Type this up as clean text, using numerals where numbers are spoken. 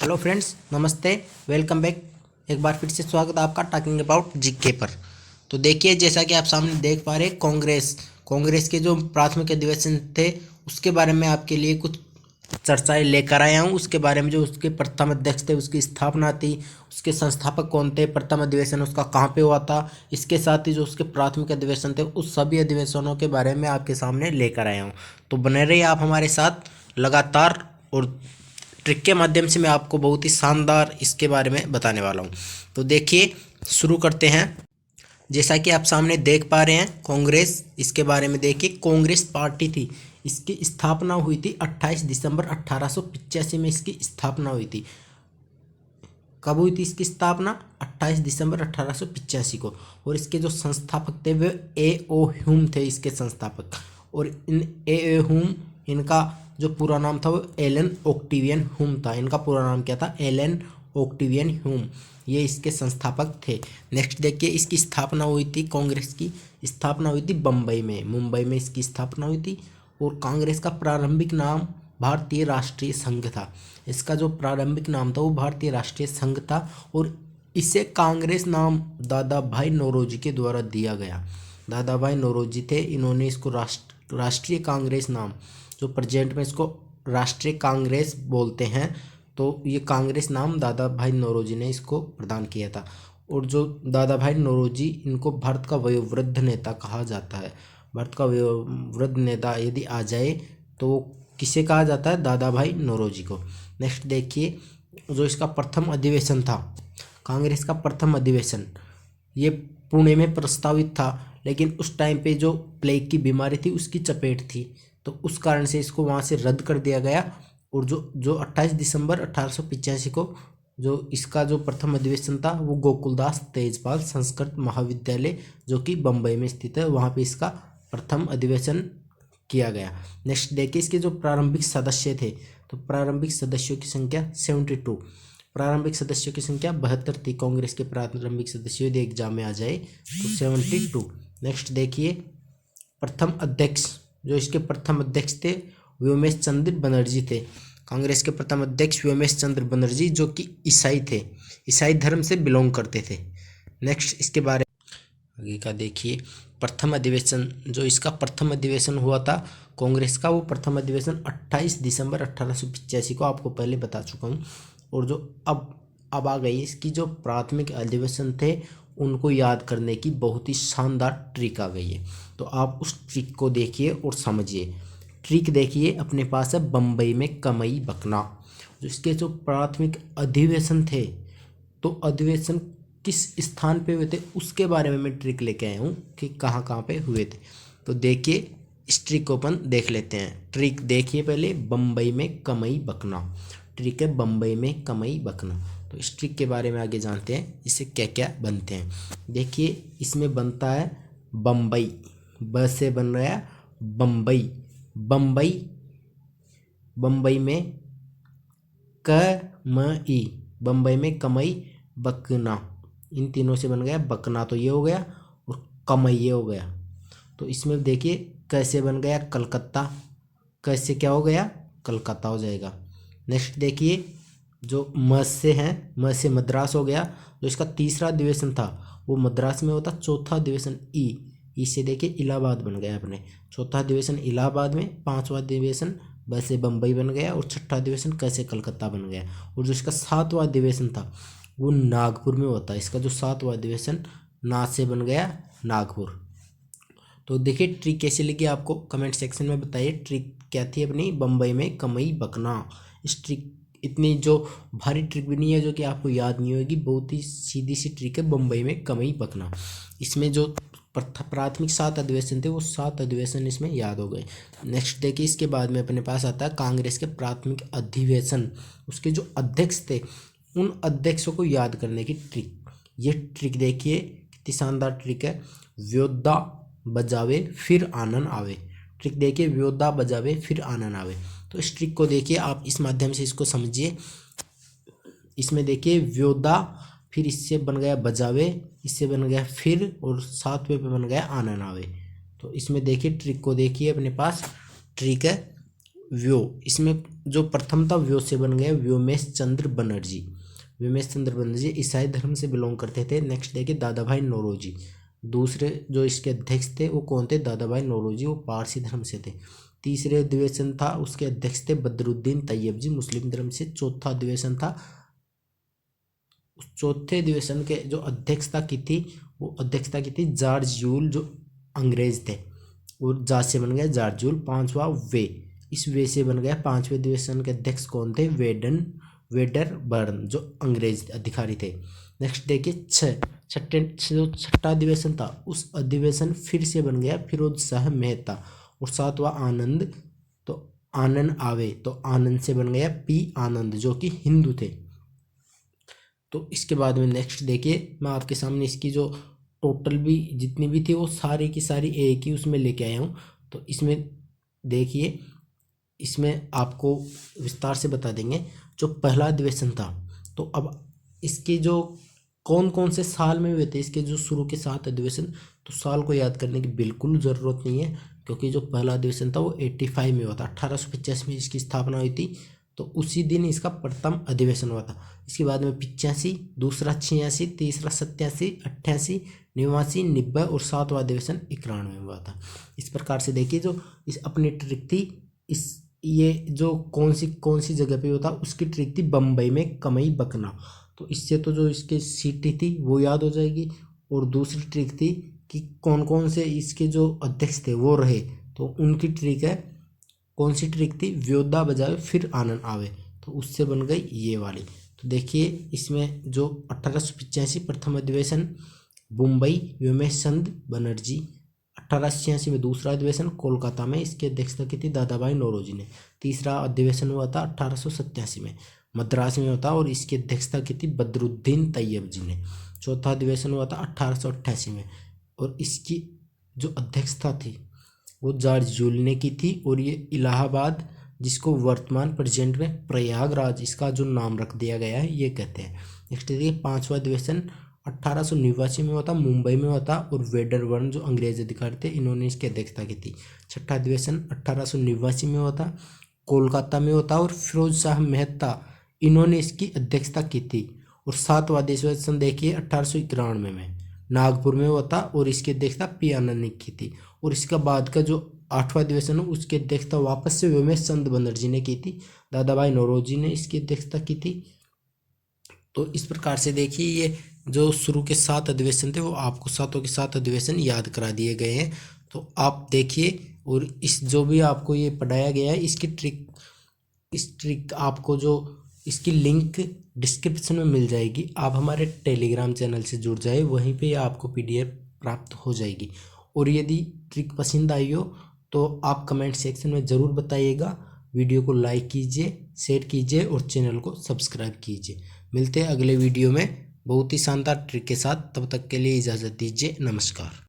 Hello friends, नमस्ते। Welcome back. एक बार फिर से स्वागत है आपका टॉकिंग अबाउट जीके पर। तो देखिए, जैसा कि आप सामने देख पा रहे हैं, कांग्रेस के जो प्राथमिक अधिवेशन थे उसके बारे में आपके लिए कुछ चर्चाएं लेकर आया हूँ। उसके बारे में जो उसके प्रथम अध्यक्ष थे, उसकी स्थापना थी, उसके संस्थापक कौन थे, प्रथम अधिवेशन उसका कहाँ पे हुआ था, इसके साथ ही जो उसके प्राथमिक अधिवेशन थे उस सभी अधिवेशनों के बारे में आपके सामने लेकर आया हूँ। तो बने रहिए आप हमारे साथ लगातार, और ट्रिक के माध्यम से मैं आपको बहुत ही शानदार इसके बारे में बताने वाला हूँ। तो देखिए, शुरू करते हैं। जैसा कि आप सामने देख पा रहे हैं, कांग्रेस, इसके बारे में देखिए। कांग्रेस पार्टी थी, इसकी स्थापना हुई थी 28 दिसंबर 1885 में इसकी स्थापना हुई थी। कब हुई थी इसकी स्थापना? 28 दिसंबर 1885 को। और इसके जो संस्थापक थे वे ए ओ ह्यूम थे, इसके संस्थापक। और इन ए ओ ह्यूम, इनका जो पूरा नाम था वो एलन ऑक्टेवियन ह्यूम था। इनका पूरा नाम क्या था? Allan Octavian Hume. ये इसके संस्थापक थे। नेक्स्ट देखिए, इसकी स्थापना हुई थी, कांग्रेस की स्थापना हुई थी बम्बई में। मुंबई में इसकी स्थापना हुई थी। और कांग्रेस का प्रारंभिक नाम भारतीय राष्ट्रीय संघ था। इसका जो प्रारंभिक नाम था वो भारतीय राष्ट्रीय संघ था। और इसे कांग्रेस नाम दादा भाई नौरोजी के द्वारा दिया गया। दादा भाई नौरोजी थे, इन्होंने इसको राष्ट्रीय कांग्रेस नाम, जो प्रेजेंट में इसको राष्ट्रीय कांग्रेस बोलते हैं, तो ये कांग्रेस नाम दादा भाई नौरोजी ने इसको प्रदान किया था। और जो दादा भाई नौरोजी, इनको भारत का वयोवृद्ध नेता कहा जाता है। भारत का वयोवृद्ध नेता यदि आ जाए तो किसे कहा जाता है? दादा भाई नौरोजी को। नेक्स्ट देखिए, जो इसका प्रथम अधिवेशन था, कांग्रेस का प्रथम अधिवेशन, ये पुणे में प्रस्तावित था। लेकिन उस टाइम पे जो प्लेग की बीमारी थी उसकी चपेट थी, तो उस कारण से इसको वहाँ से रद्द कर दिया गया। और जो 28 दिसंबर 1885 को जो इसका जो प्रथम अधिवेशन था वो गोकुलदास तेजपाल संस्कृत महाविद्यालय, जो कि बम्बई में स्थित है, वहाँ पे इसका प्रथम अधिवेशन किया गया। नेक्स्ट देखिए, इसके जो प्रारंभिक सदस्य थे, तो प्रारंभिक सदस्यों की संख्या 72। प्रारंभिक सदस्यों की संख्या 72 थी। कांग्रेस के प्रारंभिक सदस्य यदि एग्जाम में आ जाए तो 72। नेक्स्ट देखिए, प्रथम अध्यक्ष, जो इसके प्रथम अध्यक्ष थे व्योमेश चंद्र बनर्जी थे। कांग्रेस के प्रथम अध्यक्ष व्योमेश चंद्र बनर्जी, जो कि ईसाई थे, ईसाई धर्म से बिलोंग करते थे। नेक्स्ट इसके बारे आगे का देखिए, प्रथम अधिवेशन, जो इसका प्रथम अधिवेशन हुआ था कांग्रेस का, वो प्रथम अधिवेशन 28 दिसंबर 1885 को आपको पहले बता चुका हूँ। और जो अब आ गई इसकी जो प्राथमिक अधिवेशन थे उनको याद करने की बहुत ही शानदार ट्रिक आ गई है। तो आप उस ट्रिक को देखिए और समझिए। ट्रिक देखिए, अपने पास है बम्बई में कमई बकना। जो इसके जो प्राथमिक अधिवेशन थे, तो अधिवेशन किस स्थान पे हुए थे उसके बारे में मैं ट्रिक लेके आया हूँ कि कहाँ कहाँ पे हुए थे। तो देखिए, इस ट्रिक को अपन देख लेते हैं। ट्रिक देखिए पहले, बम्बई में कमई बकना। ट्रिक है बम्बई में कमई बकना। तो इस ट्रिक के बारे में आगे जानते हैं, इससे क्या क्या बनते हैं। देखिए, इसमें बनता है बम्बई, ब से बन रहा है बम्बई। बम्बई, बम्बई में कमई, बम्बई में कमई बकना, इन तीनों से बन गया बकना, तो ये हो गया, और कमई ये हो गया। तो इसमें देखिए कैसे बन गया कलकत्ता, कैसे क्या हो गया? कलकत्ता हो जाएगा। नेक्स्ट देखिए, जो म से हैं, म से मद्रास हो गया। जो इसका तीसरा अधिवेशन था वो मद्रास में होता। चौथा अधिवेशन ई से देखिए इलाहाबाद बन गया अपने। चौथा अधिवेशन इलाहाबाद में, पांचवा अधिवेशन वैसे बम्बई बन गया, और छठा अधिवेशन कैसे कलकत्ता बन गया। और जो इसका सातवां अधिवेशन था वो नागपुर में होता है। इसका जो सातवां अधिवेशन ना से बन गया नागपुर। तो देखिए, ट्रिक कैसे लगी आपको कमेंट सेक्शन में बताइए। ट्रिक क्या थी अपनी? बम्बई में कमई बकना। इस ट्रिक, इतनी जो भारी ट्रिक भी नहीं है जो कि आपको याद नहीं होगी, बहुत ही सीधी सी ट्रिक है बम्बई में कमई बकना। इसमें जो प्राथमिक 7 अधिवेशन थे वो 7 अधिवेशन इसमें याद हो गए। नेक्स्ट देखिए, इसके बाद में अपने पास आता है कांग्रेस के प्राथमिक अधिवेशन, उसके जो अध्यक्ष थे उन अध्यक्षों को याद करने की ट्रिक। ये ट्रिक देखिए कितनी शानदार ट्रिक है। व्योद्धा बजावे फिर आनंद आवे। ट्रिक देखिए, व्योद्धा बजावे फिर आनंद आवे। तो इस ट्रिक को देखिए आप, इस माध्यम से इसको समझिए। इसमें देखिए व्योद्धा, फिर इससे बन गया बजावे, इससे बन गया फिर, और सातवें पे बन गया आनंद आवे। तो इसमें देखिए ट्रिक को देखिए, अपने पास ट्रिक है व्यो, इसमें जो प्रथम था व्यो से बन गया व्योमेश चंद्र बनर्जी। व्योमेश चंद्र बनर्जी ईसाई धर्म से बिलोंग करते थे। नेक्स्ट देखिए दादा भाई नौरोजी। दूसरे जो इसके अध्यक्ष थे वो कौन थे? दादा भाई नौरोजी, वो पारसी धर्म से थे। तीसरे अधिवेशन था उसके अध्यक्ष थे बदरुद्दीन तैयब जी, मुस्लिम धर्म से। चौथा अधिवेशन था, उस चौथे अधिवेशन के जो अध्यक्षता की थी वो अध्यक्षता की थी जॉर्ज यूल, जो अंग्रेज थे, और जॉर्ज से बन गया जॉर्ज यूल। पांचवा वे, इस वे से बन गया। पांचवें अधिवेशन के अध्यक्ष कौन थे? वेडर बर्न, जो अंग्रेज अधिकारी थे। नेक्स्ट देखिए जो छठा अधिवेशन था उस अधिवेशन फिर से बन गया फिरोज शाह मेहता। और सातवां आनंद, तो आनंद आवे, तो आनंद से बन गया पी आनंद, जो कि हिंदू थे। तो इसके बाद में नेक्स्ट देखिए, मैं आपके सामने इसकी जो टोटल भी जितनी भी थी वो सारी की सारी एक ही उसमें लेके आया हूँ। तो इसमें देखिए, इसमें आपको विस्तार से बता देंगे। जो पहला अधिवेशन था, तो अब इसके जो कौन कौन से साल में हुए थे, इसके जो शुरू के 7 अधिवेशन, तो साल को याद करने की बिल्कुल ज़रूरत नहीं है, क्योंकि जो पहला अधिवेशन था वो 85 में हुआ था। 1885 में इसकी स्थापना हुई थी, तो उसी दिन इसका प्रथम अधिवेशन हुआ था। इसके बाद में 85, दूसरा 86, तीसरा 87, 88, 89, 90 और 7वां अधिवेशन 91 में हुआ था। इस प्रकार से देखिए, जो इस अपनी ट्रिक थी, इस ये जो कौन सी जगह पे होता, उसकी ट्रिक थी बम्बई में कमई बकना। तो इससे तो जो इसके सीटी थी वो याद हो जाएगी। और दूसरी ट्रिक थी कि कौन कौन से इसके जो अध्यक्ष थे वो रहे, तो उनकी ट्रिक है, कौन सी ट्रिक थी? व्योदा बजावे फिर आनंद आवे, तो उससे बन गई ये वाली। तो देखिए, इसमें जो 1885 प्रथम अधिवेशन मुंबई व्योमेश चंद्र बनर्जी, 1886 में दूसरा अधिवेशन कोलकाता में, इसकी अध्यक्षता की थी दादा भाई नौरोजी ने। तीसरा अधिवेशन हुआ था 1887 में मद्रास में होता, और इसकी अध्यक्षता की थी बदरुद्दीन तैयब जी ने। चौथा अधिवेशन हुआ था 1888 में, और इसकी जो अध्यक्षता थी वो जॉर्ज यूल ने की थी। और ये इलाहाबाद, जिसको वर्तमान प्रेजेंट में प्रयागराज इसका जो नाम रख दिया गया है, ये कहते हैं। नेक्स्ट देखिए, पांचवा अधिवेशन 1889 में हुआ था, मुंबई में हुआ था, और वेडरबर्न जो अंग्रेज अधिकारी थे इन्होंने इसकी अध्यक्षता की थी। छठा अधिवेशन 1889 में हुआ था, कोलकाता में होता, और फिरोज शाह मेहता इन्होंने इसकी अध्यक्षता की थी। और सातवां अधिवेशन देखिए 1891 में नागपुर में हुआ था, और इसकी अध्यक्षता पी आनंद ने की थी। और इसका बाद का जो 8वां अधिवेशन है उसकी अध्यक्षता वापस से व्योमेश चंद्र बनर्जी ने की थी, दादा भाई नौरोजी ने इसकी अध्यक्षता की थी। तो इस प्रकार से देखिए, ये जो शुरू के 7 अधिवेशन थे वो आपको 7 के 7 अधिवेशन याद करा दिए गए हैं। तो आप देखिए, और इस जो भी आपको ये पढ़ाया गया है इस ट्रिक आपको जो इसकी लिंक डिस्क्रिप्शन में मिल जाएगी। आप हमारे टेलीग्राम चैनल से जुड़ जाए, वहीं पे आपको PDF प्राप्त हो जाएगी। और यदि ट्रिक पसंद आई हो तो आप कमेंट सेक्शन में ज़रूर बताइएगा। वीडियो को लाइक कीजिए, शेयर कीजिए और चैनल को सब्सक्राइब कीजिए। मिलते हैं अगले वीडियो में बहुत ही शानदार ट्रिक के साथ। तब तक के लिए इजाज़त दीजिए। नमस्कार।